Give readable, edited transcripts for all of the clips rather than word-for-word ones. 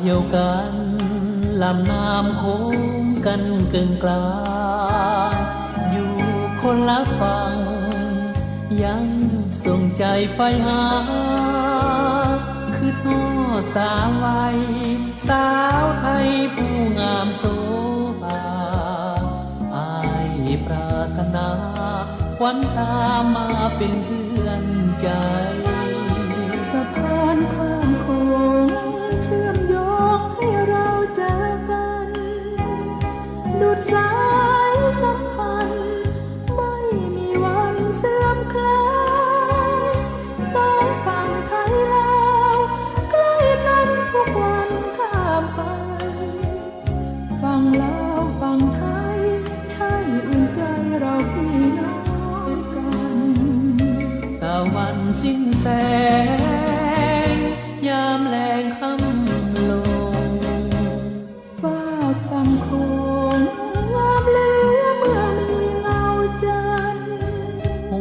เดียวกันลำน้ำโค้งกันกึ่งกลางอยู่คนละฝั่งยังส่งใจไฟหาคือทอดสาววัยสาวไทยผู้งามโสภาอายปรารถนาควันตามาเป็นเพื่อนใจสะพานข้ามโขงเชื่อมโยงให้เราเจอกันดุจสายสัมพันธ์ไม่มีวันเสื่อมคลายสองฝั่งไทยลาวใกล้กันทุกวันข้ามไปฝั่งลาวฝั่งไทยใช่อื่นไกลเราพี่น้องกันตะวันสิ้นแสงยามแลงค่ำลงฝากฝั่งโขงงามเหลือเมื่อมีเงาจันทร์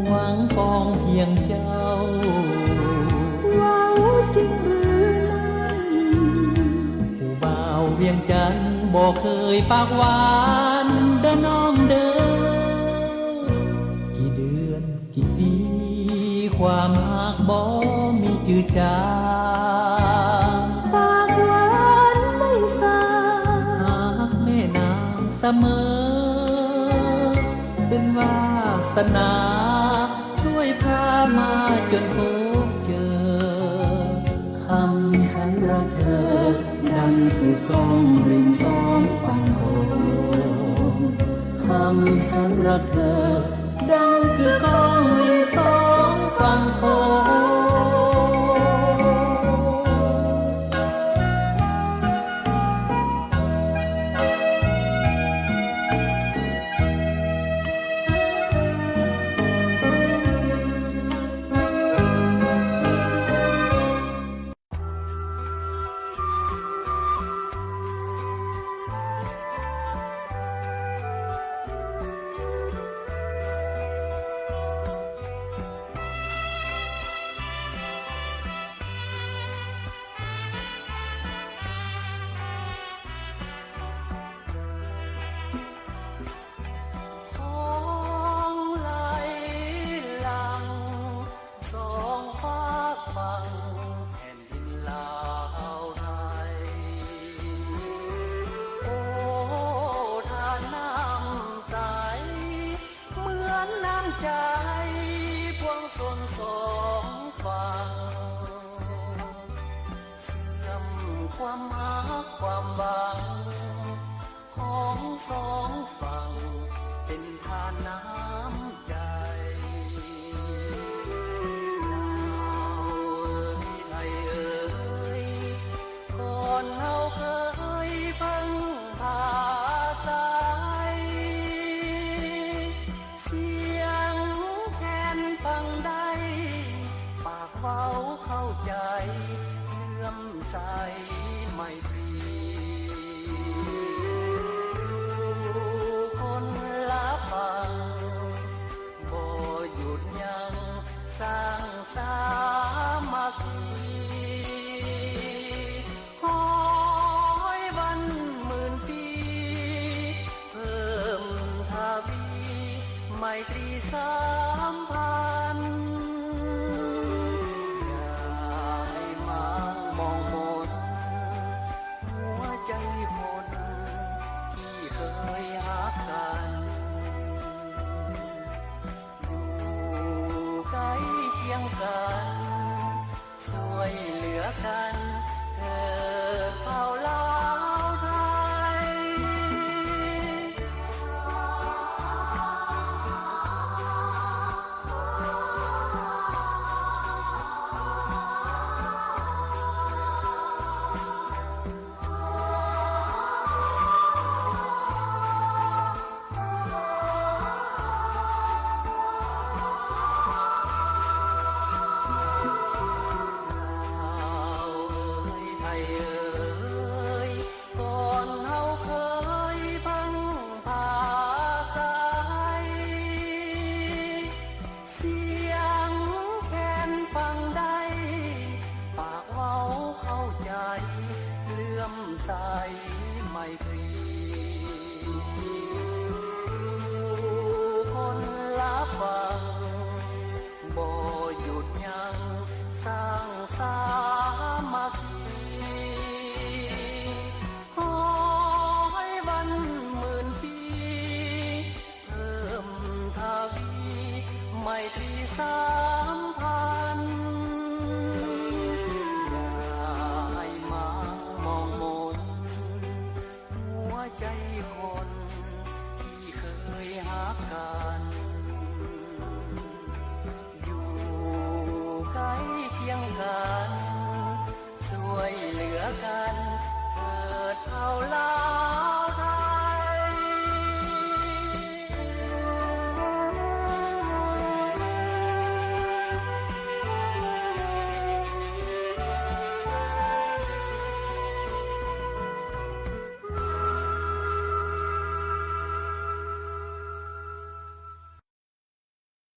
หวังปองเพียงเจ้าเว้าจริงหรือนั่นผู้บ่าวเวียงจันทร์บอกเคยปากหวานเด้อน้องเด้อกี่เดือนกี่ปีความหักบ่มีจืดจางปากหวานไม่สาหักแม่นางเสมอเป็นวาสนาช่วยพามาจนพบเจอคำฉันรักเธอดังคือกลองริมสองฝั่งโขงคำฉันรักเธอดังคือกลองริมสองฝั่งโขงใจพวงสนสองฝั่งเสื่อมความรักความหวังของสองฝั่งเป็นทานน้ำใจลาวเอ่ยไทยเอ่ยก่อนเราเคยพึ่งพาสายฟังได้ปากเว้าเข้าใจเลื่อมใสไมตรีอยู่คนละฝั่งบ่หยุดยั้งสร้างสามัคคีห้อยวันหมื่นปีเพิ่มทวีไมตรีสามพันอย่าให้มามองหมดหัวใจคนที่เคยหักกันอยู่ใกล้เคียงกันช่วยเหลือกันเถิดเผ่าลาวไทย ไมตรีสร้า